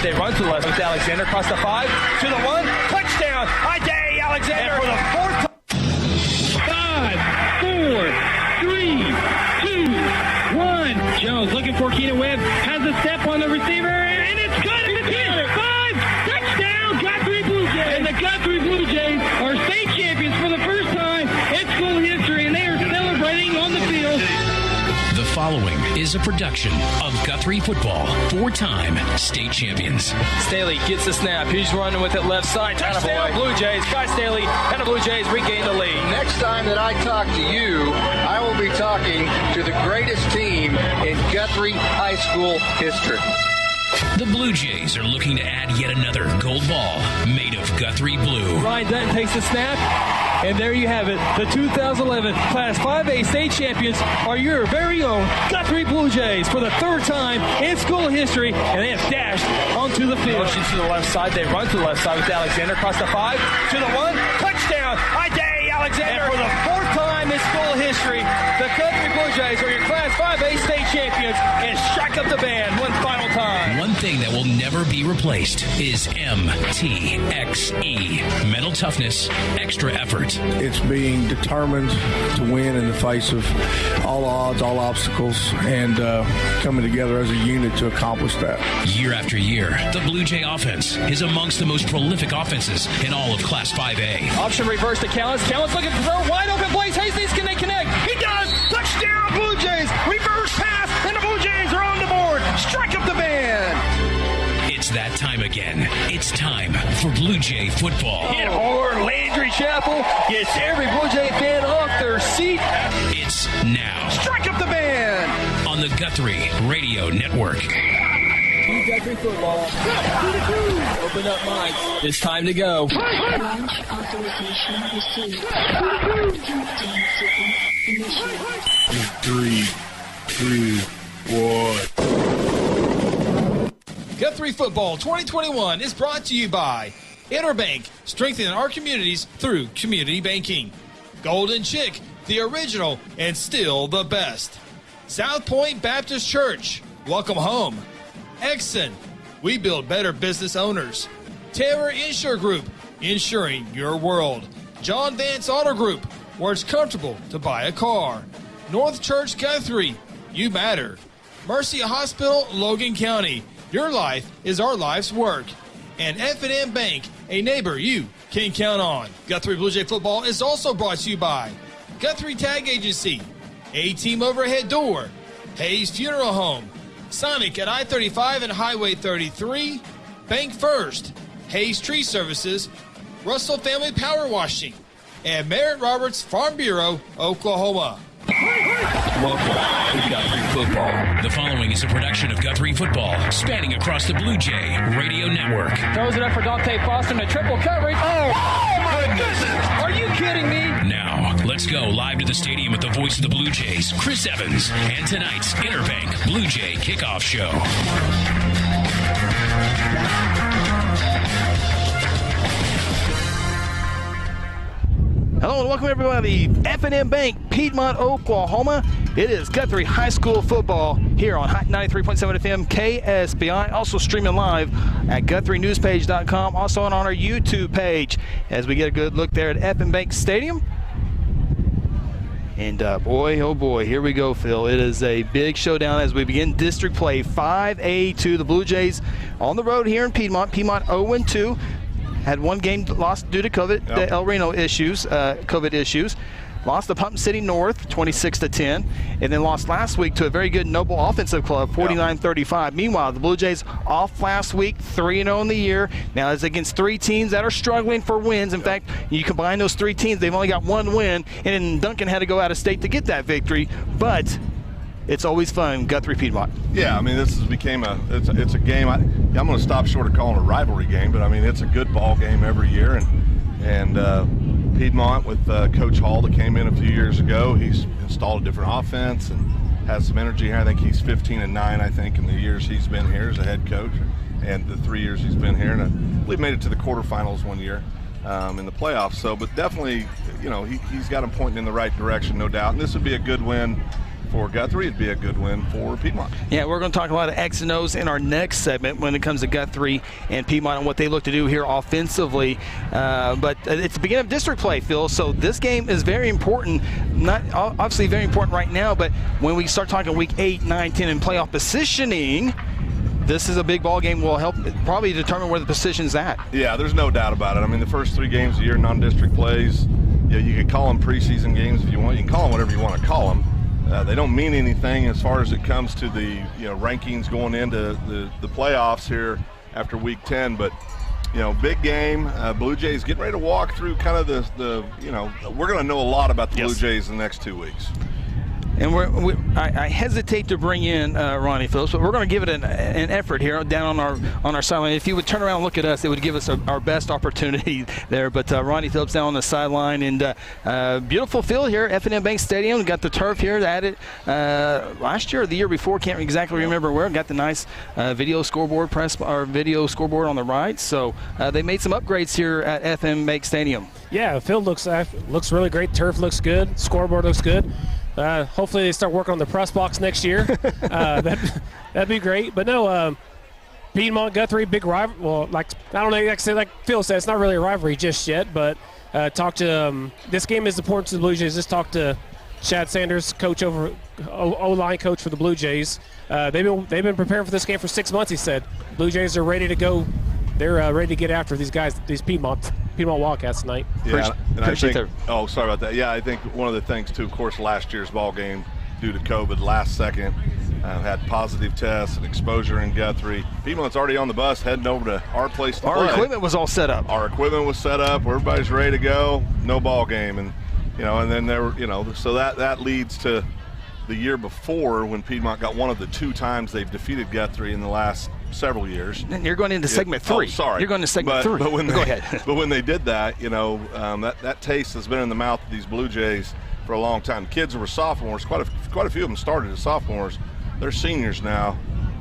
They run to the left with Alexander across the 5 to the 1. Touchdown! Ide Alexander for the 4th time. 5, 4, 3, 2, 1. Jones looking for Keenan Webb. Has a step on the receiver, and it's good. It's in. 5. Touchdown, Guthrie Bluejays. And the Guthrie Bluejays are state champions for the first time in school history, and they are celebrating on the field. The following is a production of Guthrie Football, 4-time state champions. Staley gets the snap. He's running with it left side. Touchdown, Blue Jays. Guy Staley and the Blue Jays regain the lead. Next time that I talk to you, I will be talking to the greatest team in Guthrie High School history. The Blue Jays are looking to add yet another gold ball made of Guthrie blue. Ryan Dutton takes the snap, and there you have it. The 2011 Class 5A state champions are your very own Guthrie Blue Jays for the 3rd time in school history, and they have dashed onto the field. Motion to the left side. They run to the left side with Alexander across the 5 to the 1. Touchdown! Ide Alexander for the 4th time in school history. The Guthrie Blue Jays are your Class 5A state champions, and strike up the band one final time. One thing that will never be replaced is MTXE. Mental toughness, extra effort. It's being determined to win in the face of all odds, all obstacles, and coming together as a unit to accomplish that. Year after year, the Blue Jay offense is amongst the most prolific offenses in all of Class 5A. Option reverse to Callens. Callens looking for throw. Wide open. Blaze Hastings. Can they connect? He does. Touchdown, Blue Jays. Reverse pass, and the Blue Jays are on the board. Strike up the band. It's that time again. It's time for Blue Jay football. Hit hard. Landry Chapel gets every Blue Jay fan off their seat. It's now. Strike up the band. On the Guthrie Radio Network. Guthrie football. Open up minds. It's time to go. Launch authorization received. 15 seconds initiated. 3, 2, 1. Guthrie Football 2021 is brought to you by Interbank, strengthening our communities through community banking. Golden Chick, the original and still the best. South Point Baptist Church, welcome home. Exxon, we build better business owners. Taylor Insure Group, insuring your world. John Vance Auto Group, where it's comfortable to buy a car. North Church Guthrie, you matter. Mercy Hospital, Logan County, your life is our life's work. And F&M Bank, a neighbor you can count on. Guthrie Bluejay Football is also brought to you by Guthrie Tag Agency, A-Team Overhead Door, Hayes Funeral Home, Sonic at I-35 and Highway 33, Bank First, Hayes Tree Services, Russell Family Power Washing, and Merritt Roberts Farm Bureau, Oklahoma. Welcome to Guthrie Football. The following is a production of Guthrie Football, spanning across the Blue Jay Radio Network. Throws it up for Dante Foster in a triple coverage. Oh my goodness! Are you kidding me? Now, let's go live to the stadium with the voice of the Blue Jays, Chris Evans, and tonight's Interbank Bluejay Kickoff Show. Hello and welcome everybody to F&M Bank, Piedmont, Oklahoma. It is Guthrie High School football here on 93.7 FM KSPI. Also streaming live at GuthrieNewsPage.com. Also on our YouTube page as we get a good look there at F&M Bank Stadium. And boy, oh boy, here we go, Phil. It is a big showdown as we begin district play 5A2. The Blue Jays on the road here in Piedmont. Piedmont 0-2. Had one game lost due to COVID, the El Reno issues, COVID issues. Lost to Pump City North, 26-10, and then lost last week to a very good Noble Offensive Club, 49-35. Meanwhile, the Blue Jays off last week, 3-0 in the year. Now it's against 3 teams that are struggling for wins. In fact, you combine those 3 teams, they've only got 1 win, and Duncan had to go out of state to get that victory. But it's always fun, Guthrie Piedmont. Yeah, I mean, this has became it's a game. I'm going to stop short of calling it a rivalry game, but I mean, it's a good ball game every year, and Piedmont with Coach Hall that came in a few years ago, he's installed a different offense and has some energy here. I think he's 15-9, I think, in the years he's been here as a head coach, and the 3 years he's been here, and I believe made it to the quarterfinals one year in the playoffs. So, but definitely, you know, he's got him pointing in the right direction, no doubt. And this would be a good win for Guthrie, it'd be a good win for Piedmont. Yeah, we're going to talk a lot of X and O's in our next segment when it comes to Guthrie and Piedmont and what they look to do here offensively. But it's the beginning of district play, Phil, so this game is very important. Not obviously very important right now, but when we start talking week 8, 9, 10 and playoff positioning, this is a big ball game. Will help probably determine where the position's at. Yeah, there's no doubt about it. I mean, the first 3 games of the year, non-district plays, you could call them preseason games if you want. You can call them whatever you want to call them. They don't mean anything as far as it comes to the rankings going into the playoffs here after week 10. But big game. Blue Jays getting ready to walk through kind of we're going to know a lot about the Blue Jays in the next 2 weeks. And I hesitate to bring in Ronnie Phillips, but we're going to give it an effort here down on our sideline. If you would turn around and look at us, it would give us our best opportunity there. But Ronnie Phillips down on the sideline, and beautiful field here at Interbank Stadium. We got the turf here added last year or the year before. Can't exactly remember where. Got the nice video scoreboard on the right. So they made some upgrades here at Interbank Stadium. Yeah, the field looks really great. Turf looks good. Scoreboard looks good. Hopefully they start working on the press box next year. That'd be great. But no, Piedmont, Guthrie, big rival. Well, I don't know. Like Phil said, it's not really a rivalry just yet. But this game is important to the Blue Jays. Just talk to Chad Sanders, coach O-line coach for the Blue Jays. They've been preparing for this game for 6 months. He said Blue Jays are ready to go. They're ready to get after these guys, these Piedmont Wildcats tonight. Yeah, and I think, sorry about that. Yeah, I think one of the things too, of course, last year's ball game due to COVID, last second, had positive tests and exposure in Guthrie. Piedmont's already on the bus heading over to our place to play. Our equipment was all set up. Our equipment was set up. Everybody's ready to go. No ball game, and and then there were, so that leads to the year before when Piedmont got one of the 2 times they've defeated Guthrie in the last several years. And you're going into segment 3. Oh, sorry. You're going to segment 3. But when Go ahead. But when they did that, that taste has been in the mouth of these Blue Jays for a long time. Kids who were sophomores, quite a few of them started as sophomores. They're seniors now.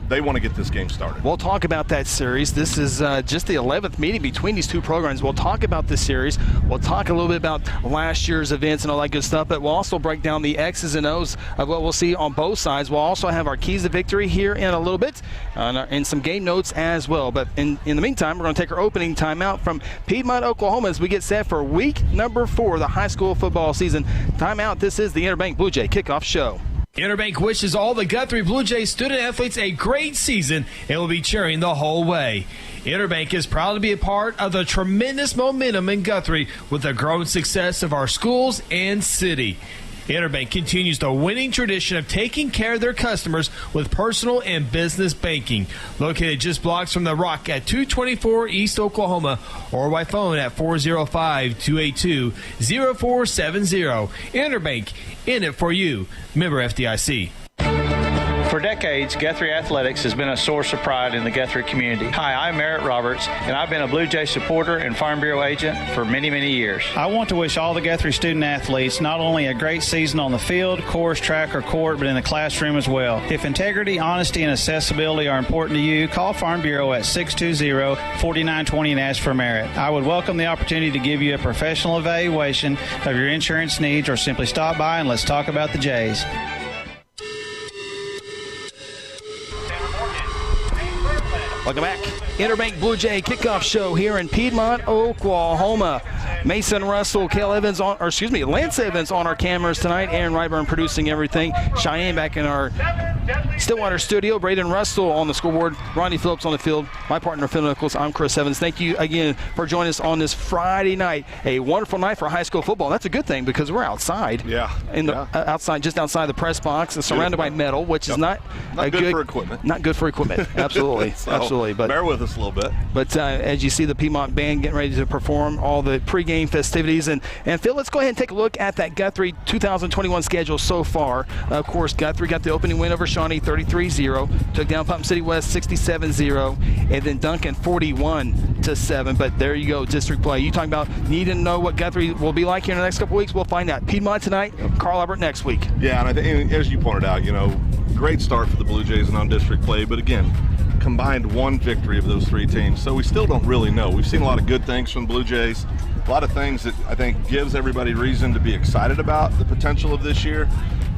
They want to get this game started. We'll talk about that series. This is just the 11th meeting between these 2 programs. We'll talk about this series. We'll talk a little bit about last year's events and all that good stuff, but we'll also break down the X's and O's of what we'll see on both sides. We'll also have our keys to victory here in a little bit and some game notes as well. But in the meantime, we're going to take our opening timeout from Piedmont, Oklahoma as we get set for week number 4 of the high school football season. Timeout. This is the Interbank Bluejay Kickoff Show. Interbank wishes all the Guthrie Blue Jays student-athletes a great season and will be cheering the whole way. Interbank is proud to be a part of the tremendous momentum in Guthrie with the growing success of our schools and city. Interbank continues the winning tradition of taking care of their customers with personal and business banking. Located just blocks from the Rock at 224 East Oklahoma or by phone at 405-282-0470. Interbank, in it for you. Member FDIC. For decades, Guthrie Athletics has been a source of pride in the Guthrie community. Hi, I'm Merritt Roberts, and I've been a Blue Jay supporter and Farm Bureau agent for many, many years. I want to wish all the Guthrie student athletes not only a great season on the field, course, track, or court, but in the classroom as well. If integrity, honesty, and accessibility are important to you, call Farm Bureau at 620-4920 and ask for Merritt. I would welcome the opportunity to give you a professional evaluation of your insurance needs, or simply stop by and let's talk about the Jays. Welcome back. Interbank Bluejay Kickoff Show here in Piedmont, Oklahoma. Mason Russell, Lance Evans on our cameras tonight. Aaron Ryburn producing everything. Cheyenne back in our Stillwater studio. Braden Russell on the scoreboard. Ronnie Phillips on the field. My partner, Phil Nichols. I'm Chris Evans. Thank you again for joining us on this Friday night. A wonderful night for high school football. That's a good thing because we're outside. Yeah. Outside, just outside the press box, surrounded by metal, which is not good for equipment. Not good for equipment. Absolutely. Absolutely. But bear with us a little bit. But as you see the Piedmont band getting ready to perform all the pregame festivities. And Phil, let's go ahead and take a look at that Guthrie 2021 schedule so far. Of course, Guthrie got the opening win over Shawnee 33-0, took down Putnam City West 67-0, and then Duncan 41-7. But there you go, district play. You talking about needing to know what Guthrie will be like here in the next couple weeks? We'll find out. Piedmont tonight, Carl Albert next week. Yeah, and I think, as you pointed out, great start for the Blue Jays in non-district play, but again, combined 1 victory of those 3 teams. So we still don't really know. We've seen a lot of good things from the Blue Jays, a lot of things that I think gives everybody reason to be excited about the potential of this year.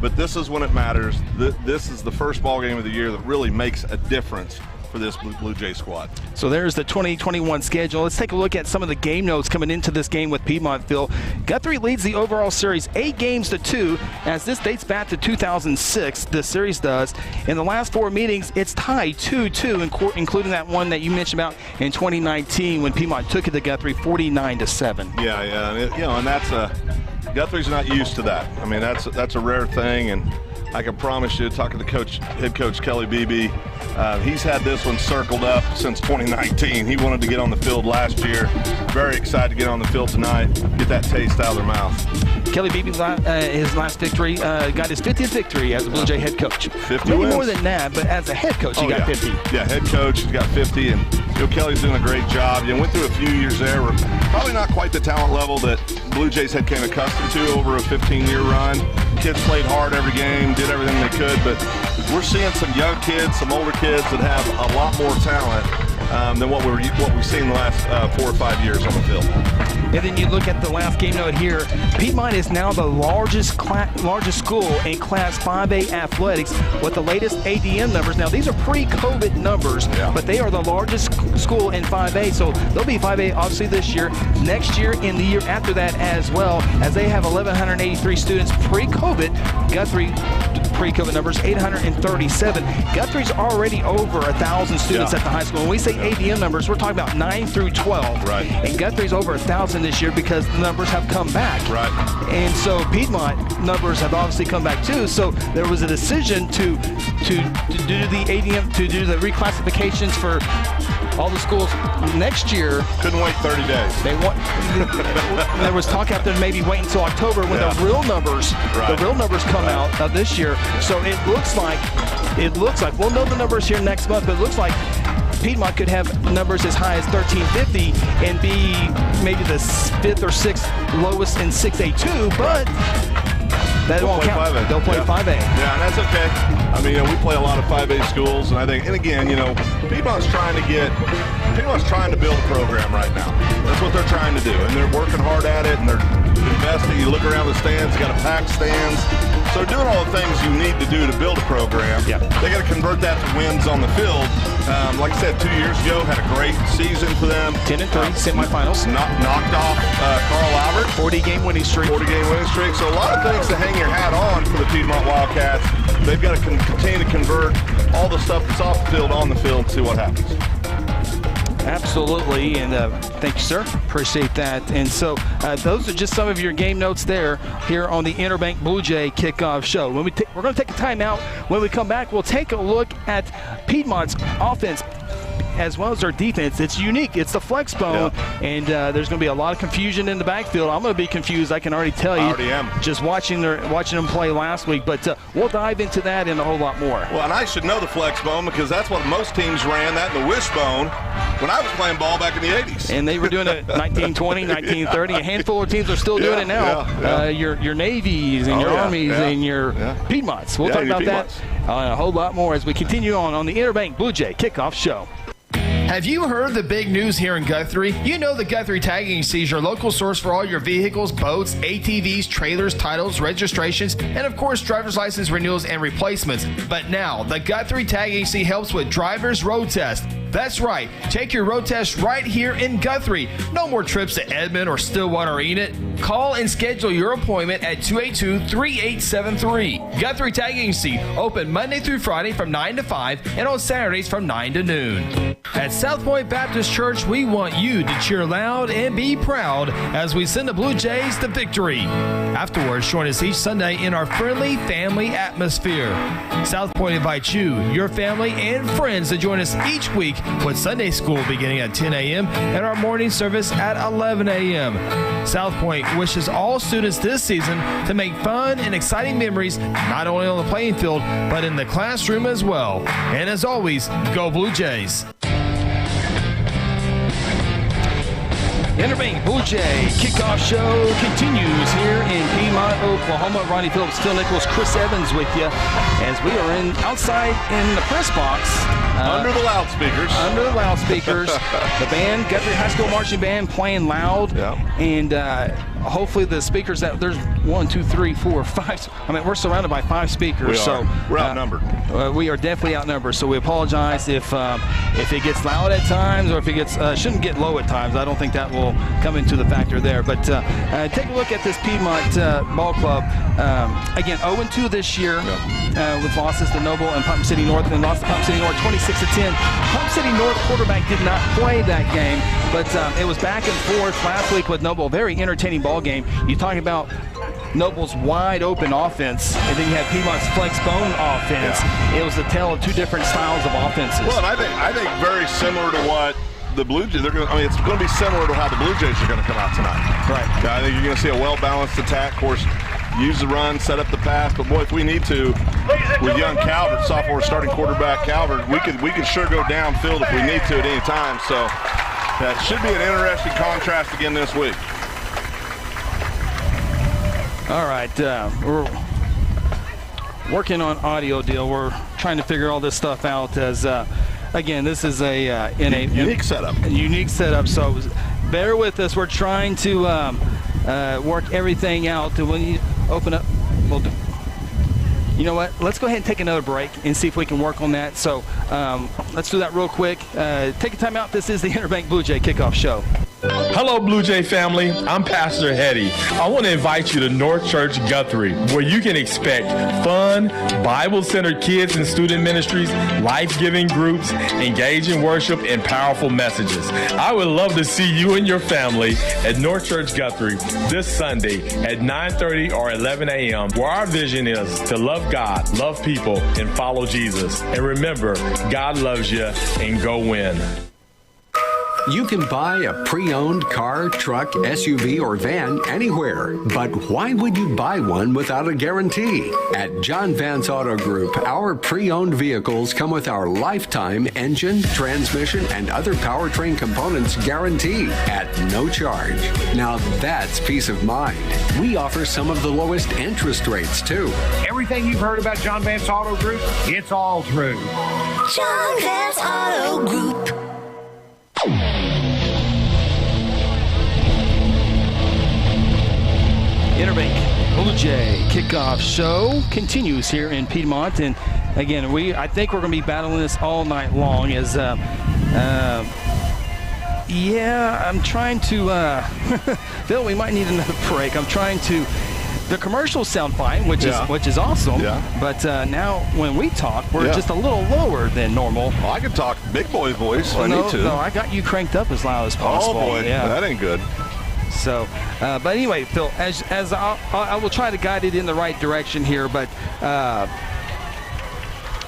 but this is when it matters. This is the first ball game of the year that really makes a difference for this Blue Jay squad. So there's the 2021 schedule. Let's take a look at some of the game notes coming into this game with Piedmont, Phil. Guthrie leads the overall series 8-2, as this dates back to 2006. This series does. In the last 4 meetings, it's tied 2-2, including that one that you mentioned about in 2019 when Piedmont took it to Guthrie 49-7. Yeah, and that's Guthrie's not used to that. I mean, that's a rare thing, and I can promise you, talking to head coach Kelly Beebe, he's had this one circled up since 2019. He wanted to get on the field last year. Very excited to get on the field tonight, get that taste out of their mouth. Kelly Beebe, his last victory, got his 50th victory as a Blue Jay head coach. 50 Maybe wins. more than that, but as a head coach, he got 50. Yeah, head coach, he's got 50, and Kelly's doing a great job. Went through a few years there. We're probably not quite the talent level that Blue Jays had came accustomed to over a 15-year run. Kids played hard every game, did everything they could, but we're seeing some young kids, some older kids that have a lot more talent than what we've seen the last 4 or 5 years on the field. And then you look at the last game note here. Piedmont is now the largest school in Class 5A athletics with the latest ADM numbers. Now, these are pre-COVID numbers, but they are the largest school in 5A. So they'll be 5A obviously this year, next year, and the year after that as well, as they have 1,183 students pre-COVID. Guthrie, pre-COVID numbers, 837. Guthrie's already over 1,000 students at the high school. When we say ADM numbers, we're talking about 9 through 12. Right. And Guthrie's over 1,000 this year because the numbers have come back. Right. And so Piedmont numbers have obviously come back too. So there was a decision to do the ADM, to do the reclassifications for all the schools next year. Couldn't wait 30 days. There was talk out there maybe wait until October when the real numbers come out of this year. So it looks like we'll know the numbers here next month, but it looks like Piedmont could have numbers as high as 1350 and be maybe the 5th or 6th lowest in 6A2, but that won't count. They'll play 5A. Yeah, and that's okay. I mean, we play a lot of 5A schools, and I think, and again, Piedmont's trying to build a program right now. That's what they're trying to do, and they're working hard at it, and they're investing. You look around the stands, got a packed stands. So they're doing all the things you need to do to build a program. Yeah. They got to convert that to wins on the field. Like I said, 2 years ago, had a great season for them. 10-3, semifinals. Knocked off Carl Albert. 40-game winning streak. So a lot of things to hang your hat on for the Piedmont Wildcats. They've got to continue to convert all the stuff that's off the field on the field and see what happens. Absolutely, and thank you, sir. Appreciate that. And so those are just some of your game notes there here on the Interbank Bluejay Kickoff Show. We're going to take a timeout. When we come back, we'll take a look at Piedmont's offense as well as their defense. It's unique. It's the flex bone, and there's going to be a lot of confusion in the backfield. I'm going to be confused, I can already tell you. I already am. Just watching them play last week, but we'll dive into that and a whole lot more. Well, and I should know the flex bone because that's what most teams ran, that and the wishbone, when I was playing ball back in the 80s. And they were doing it 1920, 1930. A handful of teams are still doing it now. Your Navies and your Armies and your Piedmonts. We'll talk about that and a whole lot more as we continue on the Interbank Bluejay Kickoff Show. Have you heard the big news here in Guthrie? You know the Guthrie Tag Agency is your local source for all your vehicles, boats, ATVs, trailers, titles, registrations, and of course driver's license renewals and replacements. But now, the Guthrie Tag Agency helps with driver's road test. That's right. Take your road test right here in Guthrie. No more trips to Edmond or Stillwater or Enid. Call and schedule your appointment at 282-3873. Guthrie Tag Agency, open Monday through Friday from 9 to 5 and on Saturdays from 9 to noon. At South Point Baptist Church, we want you to cheer loud and be proud as we send the Blue Jays to victory. Afterwards, join us each Sunday in our friendly family atmosphere. South Point invites you, your family, and friends to join us each week with Sunday school beginning at 10 a.m. and our morning service at 11 a.m. South Point wishes all students this season to make fun and exciting memories not only on the playing field but in the classroom as well. And as always, go Blue Jays. Interbank Bluejay Kickoff Show continues here in Piedmont, Oklahoma. Ronnie Phillips, Phil Nichols, Chris Evans with you as we are outside in the press box. Under the loudspeakers. The band, Guthrie High School Marching Band, playing loud. Yeah. And hopefully the speakers there's 1, 2, 3, 4, 5. I mean, we're surrounded by 5 speakers. So we're outnumbered. We are definitely outnumbered. So we apologize if it gets loud at times, or if it gets shouldn't get low at times. I don't think that will come into the factor there. But take a look at this Piedmont ball club. Again, 0-2 this year with losses to Noble and Pump City North, and lost to Pump City North 26-10. Pump City North quarterback did not play that game, but it was back and forth last week with Noble. Very entertaining ball game. You talk about Noble's wide open offense, and then you have Piedmont's flex bone offense. Yeah. It was a tale of 2 different styles of offenses. Well, and I think very similar to what the Blue Jays, it's going to be similar to how the Blue Jays are going to come out tonight. Right. I think you're going to see a well-balanced attack. Of course, use the run, set up the pass. But boy, if we need to, with young Calvert, sophomore starting quarterback Calvert, we can sure go downfield if we need to at any time. So that should be an interesting contrast again this week. All right, we're working on audio deal. We're trying to figure all this stuff out as, again, this is a unique setup. Unique setup. So bear with us. We're trying to work everything out. When you open up, we'll do. You know what? Let's go ahead and take another break and see if we can work on that. So let's do that real quick. Take a time out. This is the Interbank Bluejay Kickoff Show. Hello, Blue Jay family. I'm Pastor Hetty. I want to invite you to North Church Guthrie, where you can expect fun, Bible-centered kids and student ministries, life-giving groups, engaging worship, and powerful messages. I would love to see you and your family at North Church Guthrie this Sunday at 9:30 or 11 a.m., where our vision is to love God, love people, and follow Jesus. And remember, God loves you, and go win. You can buy a pre-owned car, truck, SUV, or van anywhere. But why would you buy one without a guarantee? At John Vance Auto Group, our pre-owned vehicles come with our lifetime engine, transmission, and other powertrain components guarantee at no charge. Now that's peace of mind. We offer some of the lowest interest rates, too. Everything you've heard about John Vance Auto Group, it's all true. John Vance Auto Group. Interbank Bluejay Kickoff Show continues here in Piedmont, and again, I think we're going to be battling this all night long. As I'm trying to Phil, we might need another break. I'm trying to. The commercials sound fine, which is awesome. Yeah. But now when we talk, we're just a little lower than normal. Well, I can talk big boy voice if I need to. No, I got you cranked up as loud as possible. Oh boy, that ain't good. So, but anyway, Phil, as I will try to guide it in the right direction here, but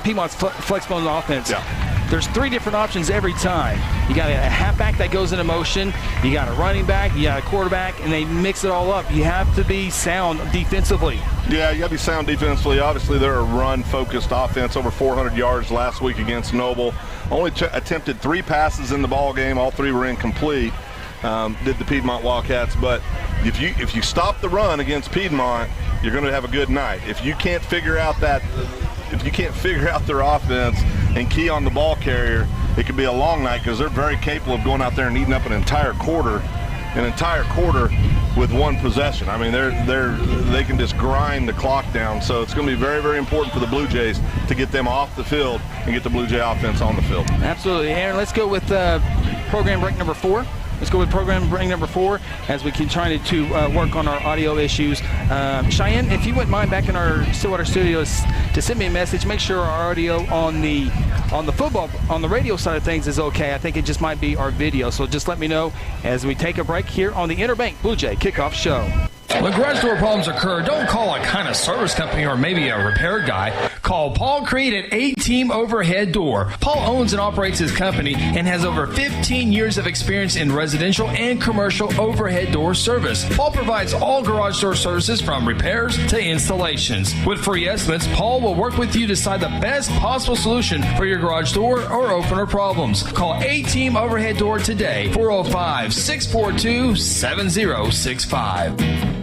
Piedmont's flexbone offense. Yeah. There's 3 different options every time. You got a halfback that goes into motion, you got a running back, you got a quarterback, and they mix it all up. You have to be sound defensively. Yeah, you got to be sound defensively. Obviously, they're a run-focused offense, over 400 yards last week against Noble. Only attempted 3 passes in the ball game. All 3 were incomplete. Did the Piedmont Wildcats, but if you stop the run against Piedmont, you're going to have a good night. If you can't figure out their offense and key on the ball carrier, it could be a long night, because they're very capable of going out there and eating up an entire quarter with one possession. I mean, they can just grind the clock down. So it's going to be very, very important for the Blue Jays to get them off the field and get the Blue Jay offense on the field. Absolutely, Aaron. Let's go with program break number 4. Let's go with program break number 4 as we keep trying to work on our audio issues. Cheyenne, if you wouldn't mind back in our Stillwater studios to send me a message, make sure our audio on the radio side of things is okay. I think it just might be our video. So just let me know as we take a break here on the Interbank Bluejay Kickoff Show. When garage door problems occur, don't call a kind of service company or maybe a repair guy. Call Paul Creed at A-Team Overhead Door. Paul owns and operates his company and has over 15 years of experience in residential and commercial overhead door service. Paul provides all garage door services from repairs to installations. With free estimates, Paul will work with you to decide the best possible solution for your garage door or opener problems. Call A-Team Overhead Door today, 405-642-7065.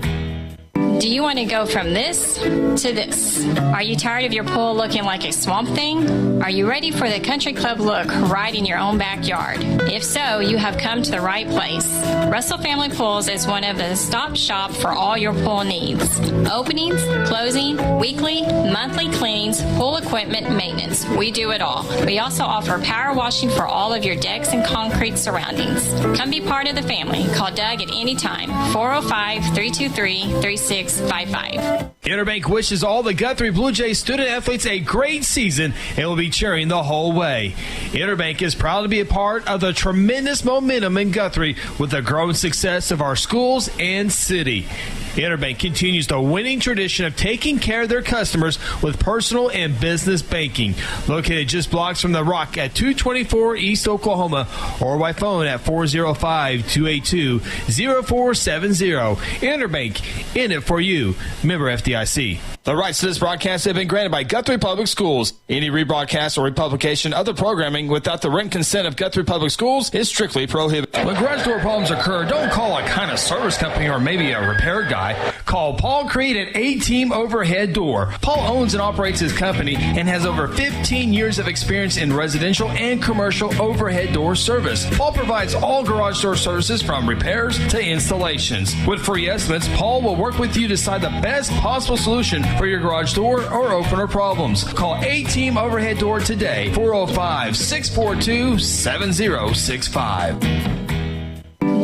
Do you want to go from this to this? Are you tired of your pool looking like a swamp thing? Are you ready for the country club look right in your own backyard? If so, you have come to the right place. Russell Family Pools is one of the stop shop for all your pool needs. Openings, closing, weekly, monthly cleanings, pool equipment, maintenance. We do it all. We also offer power washing for all of your decks and concrete surroundings. Come be part of the family. Call Doug at any time, 405-323-3655. Interbank wishes all the Guthrie Bluejay student athletes a great season and will be cheering the whole way. Interbank is proud to be a part of the tremendous momentum in Guthrie with the growing success of our schools and city. Interbank continues the winning tradition of taking care of their customers with personal and business banking. Located just blocks from the Rock at 224 East Oklahoma or by phone at 405-282-0470. Interbank, in it for you. Member FDIC. The rights to this broadcast have been granted by Guthrie Public Schools. Any rebroadcast or republication of the programming without the written consent of Guthrie Public Schools is strictly prohibited. When garage door problems occur, don't call a kind of service company or maybe a repair guy. Call Paul Creed at A-Team Overhead Door. Paul owns and operates his company and has over 15 years of experience in residential and commercial overhead door service. Paul provides all garage door services from repairs to installations. With free estimates, Paul will work with you to decide the best possible solution for your garage door or opener problems. Call A-Team Overhead Door today, 405-642-7065.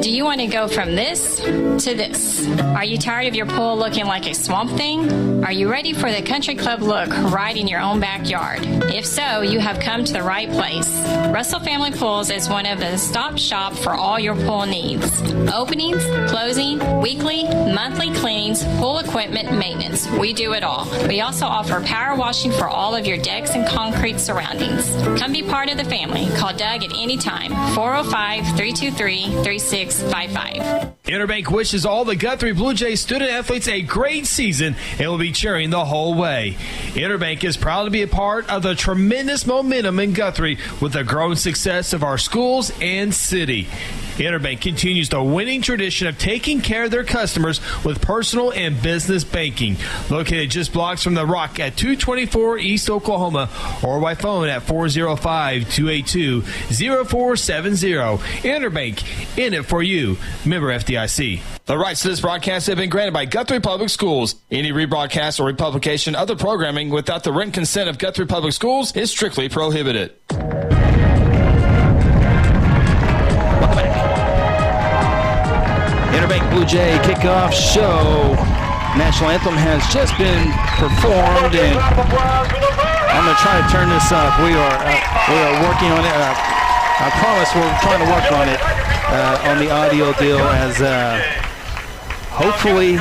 Do you want to go from this to this? Are you tired of your pool looking like a swamp thing? Are you ready for the country club look right in your own backyard? If so, you have come to the right place. Russell Family Pools is one of the stop shop for all your pool needs. Openings, closing, weekly, monthly cleanings, pool equipment, maintenance. We do it all. We also offer power washing for all of your decks and concrete surroundings. Come be part of the family. Call Doug at any time, 405-323-3655. Interbank wishes all the Guthrie Bluejay student athletes a great season and will be cheering the whole way. Interbank is proud to be a part of the tremendous momentum in Guthrie with the growing success of our schools and city. Interbank continues the winning tradition of taking care of their customers with personal and business banking. Located just blocks from the Rock at 224 East Oklahoma or by phone at 405-282-0470. Interbank, in it for you. Member FDIC. The rights to this broadcast have been granted by Guthrie Public Schools. Any rebroadcast or republication of the programming without the written consent of Guthrie Public Schools is strictly prohibited. Interbank Bluejay Kickoff Show. National anthem has just been performed, and I'm going to try to turn this up. We are working on it. I promise we're trying to work on it on the audio deal as hopefully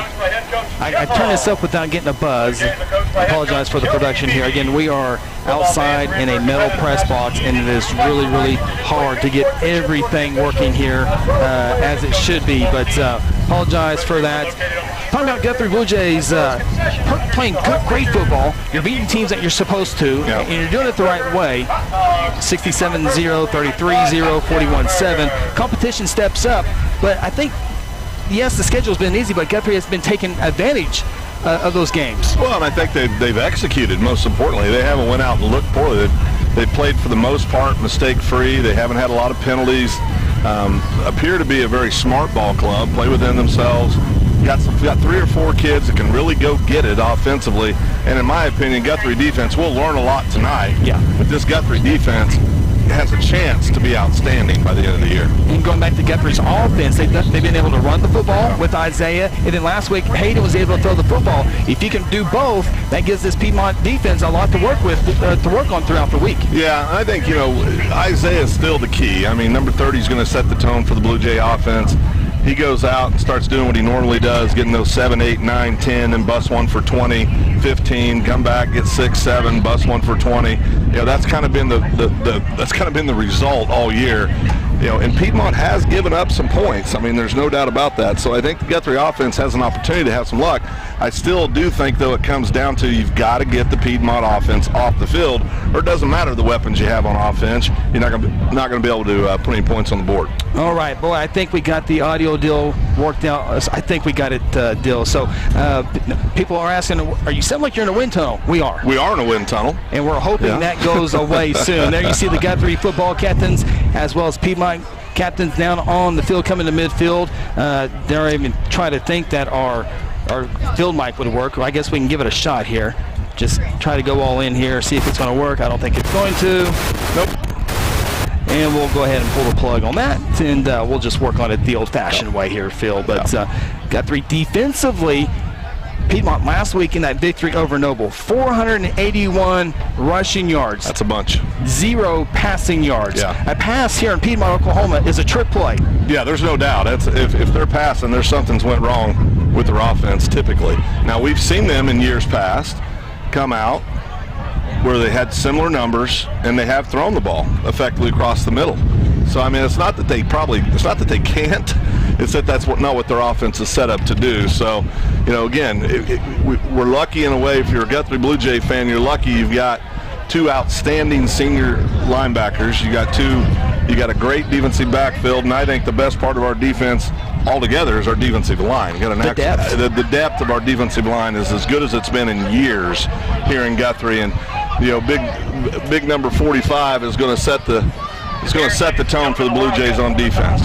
I turn this up without getting a buzz. I apologize for the production here. Again, we are outside in a metal press box, and it is really, really hard to get everything working here as it should be, but apologize for that. Talking about Guthrie Bluejays playing great football. You're beating teams that you're supposed to, and you're doing it the right way. 67-0, 33-0, 41-7. Competition steps up, but I think, yes, the schedule's been easy, but Guthrie has been taking advantage of those games. Well, and I think they've executed, most importantly. They haven't went out and looked poorly. They've played, for the most part, mistake-free. They haven't had a lot of penalties. Appear to be a very smart ball club, play within themselves. Got 3 or 4 kids that can really go get it offensively. And in my opinion, Guthrie defense will learn a lot tonight. Yeah. But this Guthrie defense has a chance to be outstanding by the end of the year. And going back to Guthrie's offense, they've been able to run the football with Isaiah, and then last week Hayden was able to throw the football. If you can do both, that gives this Piedmont defense a lot to work with, to work on throughout the week. Yeah, I think, Isaiah is still the key. I mean, number 30 is going to set the tone for the Blue Jay offense. He goes out and starts doing what he normally does, getting those 7, 8, 9, 10, and bust one for 20, 15, come back, get 6, 7, bust one for 20. That's kind of been the result all year. and Piedmont has given up some points. I mean, there's no doubt about that. So I think the Guthrie offense has an opportunity to have some luck. I still do think, though, it comes down to you've got to get the Piedmont offense off the field, or it doesn't matter the weapons you have on offense. You're not going to be able to put any points on the board. All right, boy, I think we got the audio deal worked out. I think we got it deal. So people are asking, are you sound like you're in a wind tunnel? We are. We are in a wind tunnel. And we're hoping that goes away soon. There you see the Guthrie football captains as well as Piedmont captains down on the field coming to midfield. They're even trying to think that our field mic would work. Well, I guess we can give it a shot here. Just try to go all in here, see if it's going to work. I don't think it's going to. Nope. And we'll go ahead and pull the plug on that, and we'll just work on it the old-fashioned way here, Phil. But Guthrie defensively, Piedmont last week in that victory over Noble, 481 rushing yards. That's a bunch. 0 passing yards. A pass here in Piedmont, Oklahoma is a trick play. Yeah, there's no doubt. If they're passing, there's something's went wrong with their offense typically. Now, we've seen them in years past come out where they had similar numbers and they have thrown the ball effectively across the middle. So, I mean, it's not that they can't. It's that that's not what their offense is set up to do. So, again, we're lucky in a way. If you're a Guthrie Bluejay fan, you're lucky you've got 2 outstanding senior linebackers. You got a great defensive backfield, and I think the best part of our defense altogether is our defensive line. You got the depth of our defensive line is as good as it's been in years here in Guthrie, and big number 45 is going to set the tone for the Blue Jays on defense.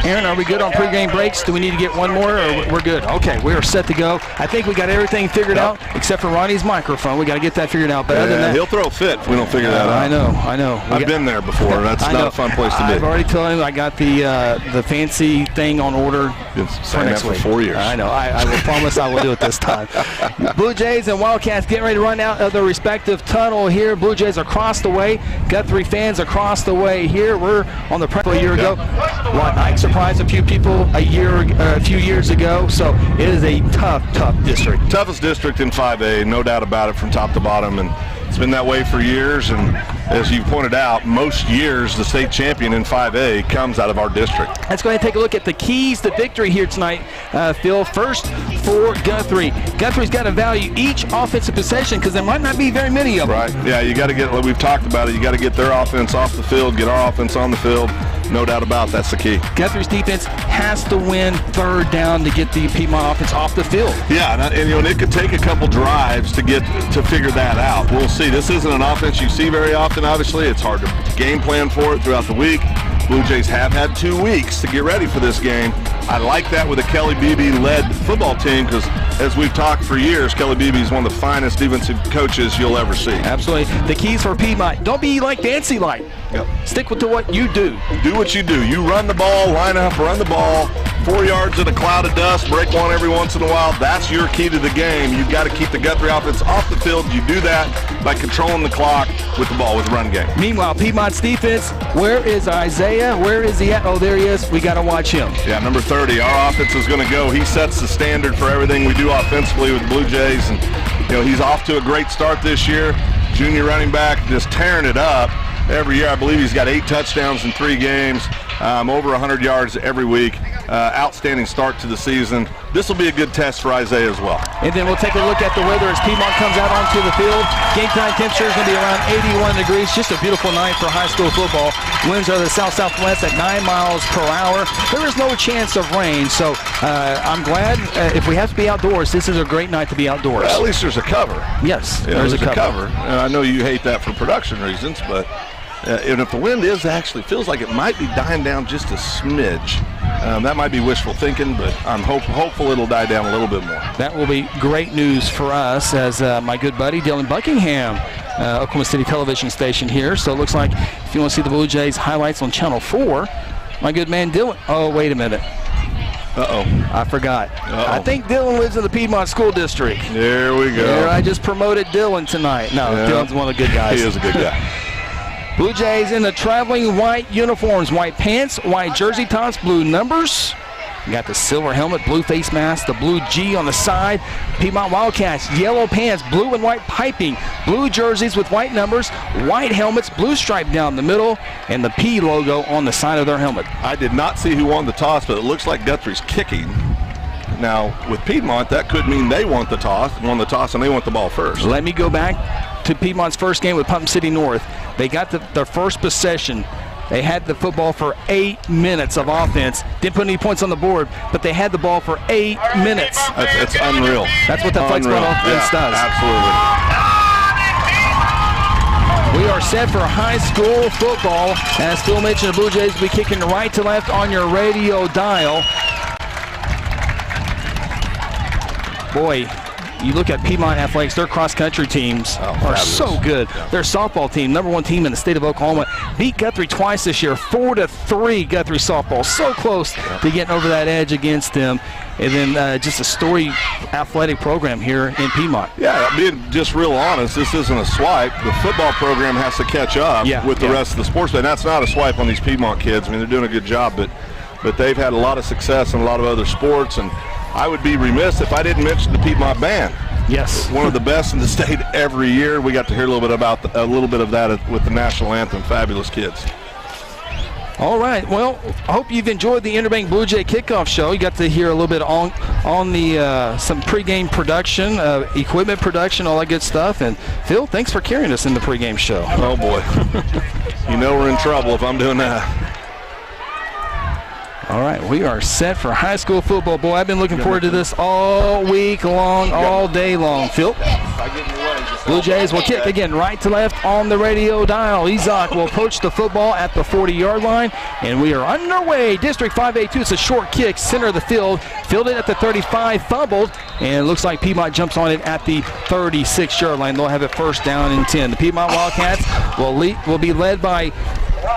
Aaron, are we good on pregame breaks? Do we need to get one more, or we're good? Okay, we are set to go. I think we got everything figured out except for Ronnie's microphone. We got to get that figured out. But other than that, he'll throw a fit if we don't figure that out. I know. I've been there before. That's not a fun place to be. I've already told him I got the fancy thing on order for next week. 4 years. I know. I will promise I will do it this time. Blue Jays and Wildcats getting ready to run out of their respective tunnel here. Blue Jays across the way. Guthrie fans across the way here. We're on the prep a year ago. Ike surprised a few people a few years ago. So it is a tough district. Toughest district in 5A, no doubt about it, from top to bottom, and it's been that way for years. And as you pointed out, most years the state champion in 5A comes out of our district. Let's go ahead and take a look at the keys to victory here tonight, Phil. First for Guthrie. Guthrie's got to value each offensive possession because there might not be very many of them. Right. Yeah, you got to get, we've talked about it, you got to get their offense off the field, get our offense on the field. No doubt about it, that's the key. Guthrie's defense has to win third down to get the Piedmont offense off the field. Yeah, and it could take a couple drives to figure that out. We'll see. This isn't an offense you see very often, obviously. It's hard to game plan for it throughout the week. Blue Jays have had 2 weeks to get ready for this game. I like that with a Kelly Beebe-led football team because, as we've talked for years, Kelly Beebe is one of the finest defensive coaches you'll ever see. Absolutely. The keys for Piedmont, don't be like fancy like. Yep. Stick to what you do. Do what you do. You run the ball, line up, run the ball. 4 yards in a cloud of dust, break one every once in a while. That's your key to the game. You've got to keep the Guthrie offense off the field. You do that by controlling the clock with the ball, with the run game. Meanwhile, Piedmont's defense, where is Isaiah? Where is he at? Oh, there he is. We got to watch him. Yeah, number 30. Our offense is going to go. He sets the standard for everything we do offensively with the Blue Jays. And, he's off to a great start this year. Junior running back, just tearing it up every year. I believe he's got 8 touchdowns in 3 games. Over 100 yards every week. Outstanding start to the season. This will be a good test for Isaiah as well. And then we'll take a look at the weather as Piedmont comes out onto the field. Game time temperature is going to be around 81 degrees. Just a beautiful night for high school football. Winds are the south-southwest at 9 miles per hour. There is no chance of rain, so I'm glad if we have to be outdoors, this is a great night to be outdoors. Well, at least there's a cover. Yes, there's a cover. And I know you hate that for production reasons, but and if the wind feels like it might be dying down just a smidge, that might be wishful thinking, but I'm hopeful it'll die down a little bit more. That will be great news for us as my good buddy Dylan Buckingham, Oklahoma City television station here. So it looks like if you want to see the Blue Jays highlights on Channel 4, my good man Dylan. Oh, wait a minute. I forgot. I think Dylan lives in the Piedmont School District. There we go. There, I just promoted Dylan tonight. No, yeah. Dylan's one of the good guys. He is a good guy. Blue Jays in the traveling white uniforms, white pants, white jersey tops, blue numbers. You got the silver helmet, blue face mask, the blue G on the side. Piedmont Wildcats, yellow pants, blue and white piping, blue jerseys with white numbers, white helmets, blue stripe down the middle, and the P logo on the side of their helmet. I did not see who won the toss, but it looks like Guthrie's kicking. Now, with Piedmont, that could mean they won the toss, and they want the ball first. Let me go back to Piedmont's first game with Pump City North. They got their first possession. They had the football for 8 minutes of offense. Didn't put any points on the board, but they had the ball for 8 minutes. It's unreal. That's what the flex-ball offense does. Absolutely. We are set for high school football. As Phil mentioned, the Blue Jays will be kicking right to left on your radio dial. Boy, you look at Piedmont Athletics, their cross-country teams are so good. Their softball team, #1 team in the state of Oklahoma, beat Guthrie twice this year, 4-3 Guthrie softball. So close to getting over that edge against them. And then just a storied athletic program here in Piedmont. Yeah, being just real honest, this isn't a swipe. The football program has to catch up with the rest of the sports. And that's not a swipe on these Piedmont kids. I mean, they're doing a good job, but they've had a lot of success in a lot of other sports. And I would be remiss if I didn't mention the Piedmont Band. Yes, one of the best in the state every year. We got to hear a little bit of that with the national anthem. Fabulous kids. All right. Well, I hope you've enjoyed the Interbank Bluejay Kickoff Show. You got to hear a little bit on the some pregame production, equipment production, all that good stuff. And Phil, thanks for carrying us in the pregame show. Oh boy, you know we're in trouble if I'm doing that. All right, we are set for high school football. Boy, I've been looking forward to this all week long, all day long. Phil? Blue Jays will kick again right to left on the radio dial. Izak will approach the football at the 40-yard line, and we are underway. District 5A2, it's a short kick, center of the field. Fielded at the 35, fumbled, and it looks like Piedmont jumps on it at the 36-yard line. They'll have it first down and 10. The Piedmont Wildcats will be led by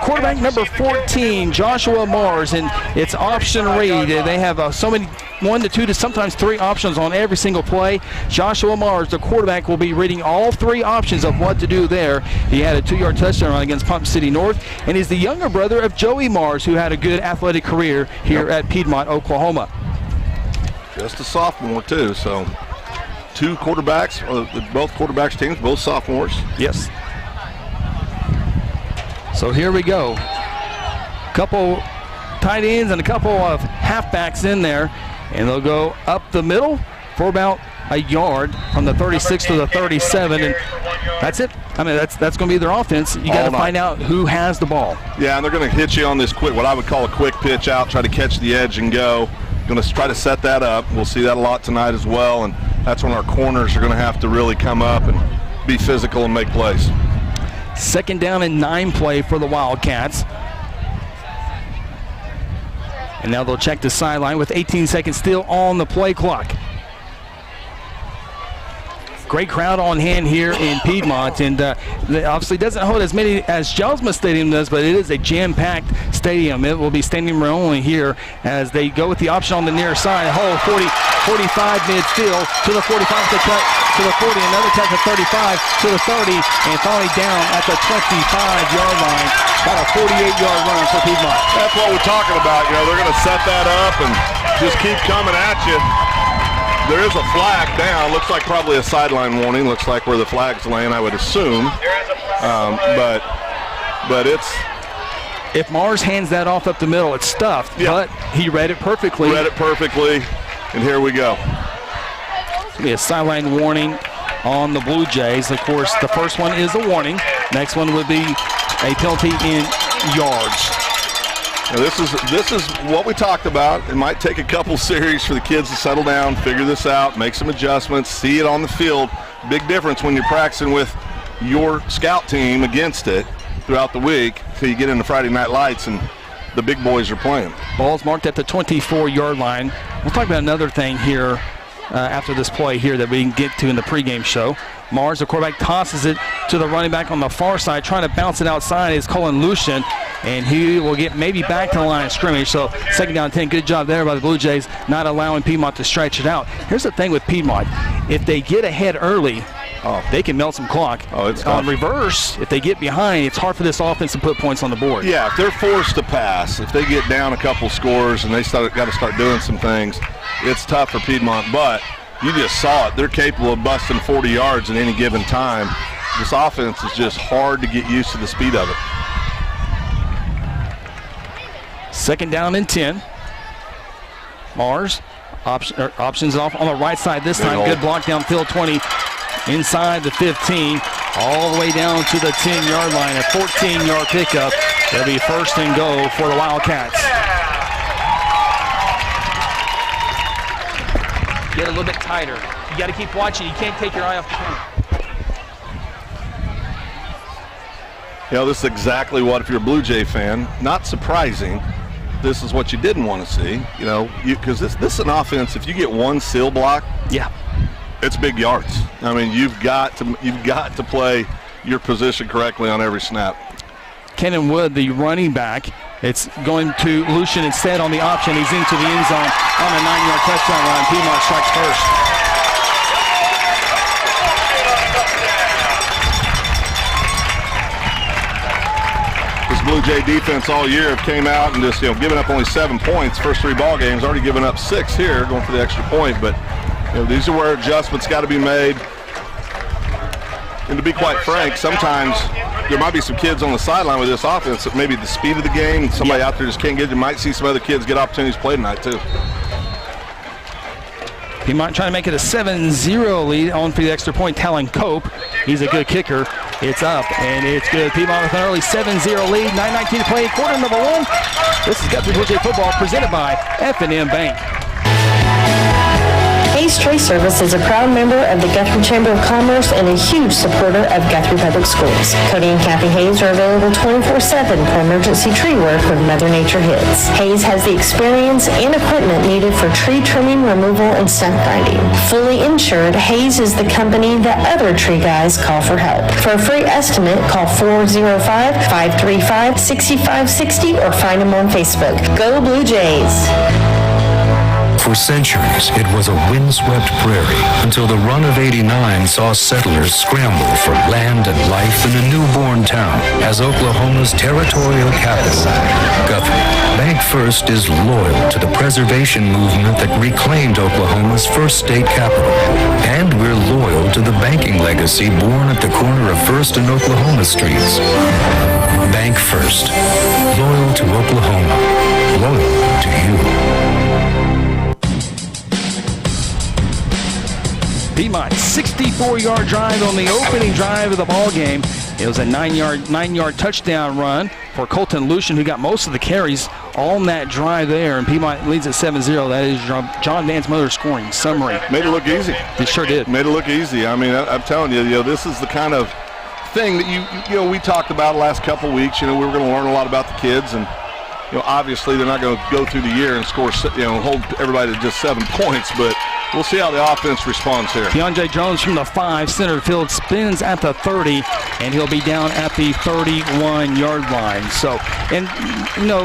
quarterback number 14, Joshua Mars, and it's option read. They have so many 1 to 2 to sometimes 3 options on every single play. Joshua Mars, the quarterback, will be reading all 3 options of what to do there. He had a 2-yard touchdown run against Pump City North, and he's the younger brother of Joey Mars, who had a good athletic career here at Piedmont, Oklahoma. Just a sophomore too, so 2 quarterbacks, both quarterbacks teams, both sophomores. Yes. So here we go. Couple tight ends and a couple of halfbacks in there, and they'll go up the middle for about a yard from the 36 to the 37, and that's it. I mean, that's going to be their offense. You got to find out who has the ball. Yeah, and they're going to hit you on this quick, what I would call a quick pitch out, try to catch the edge and go. Going to try to set that up. We'll see that a lot tonight as well, and that's when our corners are going to have to really come up and be physical and make plays. 2nd down and 9 play for the Wildcats. And now they'll check the sideline with 18 seconds still on the play clock. Great crowd on hand here in Piedmont, and obviously doesn't hold as many as Jelsma Stadium does, but it is a jam-packed stadium. It will be standing room only here as they go with the option on the near side. Hole 45 midfield to the 45, to cut to the 40, another cut to 35, to the 30, and finally down at the 25-yard line. About a 48-yard run for Piedmont. That's what we're talking about. You know, they're going to set that up and just keep coming at you. There is a flag down. Looks like probably a sideline warning. Looks like where the flag's laying, I would assume. But it's... If Mars hands that off up the middle, it's stuffed. Yeah. But he read it perfectly. And here we go. It's going to be a sideline warning on the Blue Jays. Of course, the first one is a warning. Next one would be a penalty in yards. Now this is what we talked about. It might take a couple series for the kids to settle down, figure this out, make some adjustments, see it on the field. Big difference when you're practicing with your scout team against it throughout the week till you get into Friday Night Lights and the big boys are playing. Ball's marked at the 24-yard line. We'll talk about another thing here after this play here that we can get to in the pregame show. Mars, the quarterback, tosses it to the running back on the far side. Trying to bounce it outside is Colin Lucian, and he will get maybe back to the line of scrimmage. So 2nd down 10. Good job there by the Blue Jays, not allowing Piedmont to stretch it out. Here's the thing with Piedmont. If they get ahead early, they can melt some clock. It's on reverse. If they get behind, it's hard for this offense to put points on the board. Yeah, if they're forced to pass, if they get down a couple scores and they got to start doing some things, it's tough for Piedmont. But you just saw it. They're capable of busting 40 yards at any given time. This offense is just hard to get used to the speed of it. 2nd down and 10. Mars options off on the right side this time. Good block downfield, 20 inside the 15, all the way down to the 10-yard line. A 14-yard pickup. That'll be 1st and go for the Wildcats. Get a little bit tighter. You got to keep watching. You can't take your eye off the corner. This is exactly what, if you're a Blue Jay fan, not surprising, this is what you didn't want to see, because this is an offense. If you get one seal block, it's big yards. I mean, you've got to play your position correctly on every snap. Kenan Wood, the running back, it's going to Lucian instead on the option. He's into the end zone on a 9-yard touchdown run. Piedmont strikes first. Blue Jay defense all year came out and just giving up only 7 points. First 3 ball games, already given up 6 here, going for the extra point. But these are where adjustments got to be made. And to be quite frank, sometimes there might be some kids on the sideline with this offense that maybe the speed of the game, somebody out there just can't get. You might see some other kids get opportunities to play tonight too. Piedmont trying to make it a 7-0 lead. On for the extra point, Talon Cope. He's a good kicker. It's up, and it's good. Piedmont with an early 7-0 lead. 9:19 to play, quarter number 1. This is Guthrie Bluejay football presented by FM Bank. Hayes Tree Service is a proud member of the Guthrie Chamber of Commerce and a huge supporter of Guthrie Public Schools. Cody and Kathy Hayes are available 24/7 for emergency tree work when Mother Nature hits. Hayes has the experience and equipment needed for tree trimming, removal, and stump grinding. Fully insured, Hayes is the company that other tree guys call for help. For a free estimate, call 405-535-6560 or find them on Facebook. Go Blue Jays! For centuries, it was a windswept prairie until the run of '89 saw settlers scramble for land and life in a newborn town as Oklahoma's territorial capital. Guthrie, Bank First is loyal to the preservation movement that reclaimed Oklahoma's first state capital. And we're loyal to the banking legacy born at the corner of First and Oklahoma Streets. Bank First, loyal to Oklahoma, loyal to you. Piedmont 64-yard drive on the opening drive of the ball game. It was a 9-yard touchdown run for Colton Lucian, who got most of the carries on that drive there. And Piedmont leads at 7-0. That is John Vance Mother's scoring summary. Made it look easy. It sure did. Made it look easy. I mean, I'm telling you, this is the kind of thing that we talked about the last couple weeks. We were going to learn a lot about the kids, and obviously they're not going to go through the year and score, hold everybody to just 7 points, but we'll see how the offense responds here. DeAndre Jones from the 5, center field, spins at the 30, and he'll be down at the 31-yard line. So, and,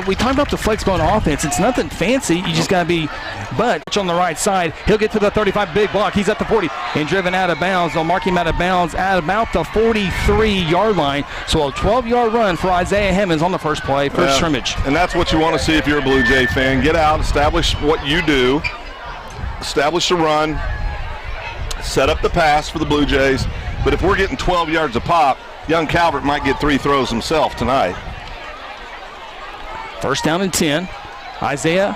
we talked about the flex bone offense. It's nothing fancy. You just got to be, but on the right side, he'll get to the 35, big block. He's at the 40 and driven out of bounds. They'll mark him out of bounds at about the 43-yard line. So a 12-yard run for Isaiah Hemmons on the first play, first scrimmage. And that's what you want to see if you're a Blue Jay fan. Get out, establish what you do. Establish the run, set up the pass for the Blue Jays. But if we're getting 12 yards a pop, young Calvert might get 3 throws himself tonight. First down and 10. Isaiah.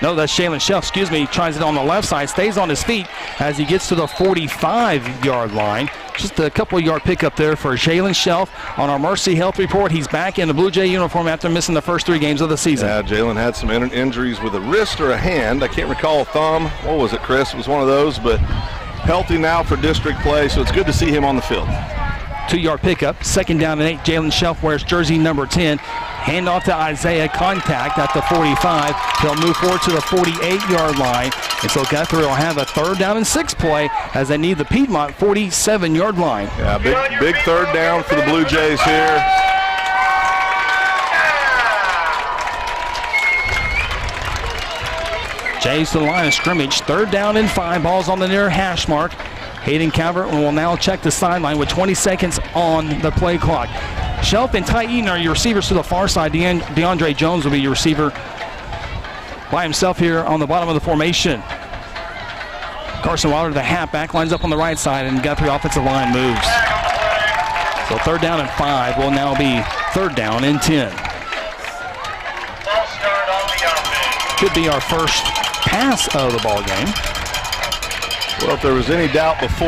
No, that's Shalen Shelf, tries it on the left side, stays on his feet as he gets to the 45-yard line. Just a couple-yard pickup there for Shalen Shelf. On our Mercy Health report, he's back in the Blue Jay uniform after missing the first 3 games of the season. Yeah, Jalen had some injuries with a wrist or a hand. I can't recall a thumb. What was it, Chris? It was one of those, but healthy now for district play, so it's good to see him on the field. 2-yard pickup, 2nd down and 8. Jalen Shelf wears jersey number 10. Hand off to Isaiah, contact at the 45. He'll move forward to the 48-yard line. And so Guthrie will have a 3rd down and 6 play as they need the Piedmont 47-yard line. Yeah, big 3rd down for the Blue Jays here. Jays to the line of scrimmage. 3rd down and 5. Ball's on the near hash mark. Hayden Calvert will now check the sideline with 20 seconds on the play clock. Shelf and Ty Eaton are your receivers to the far side. DeAndre Jones will be your receiver by himself here on the bottom of the formation. Carson Wilder, the halfback, lines up on the right side, and Guthrie offensive line moves. So 3rd down and 5 will now be 3rd down and 10. Could be our first pass of the ball game. Well, if there was any doubt before,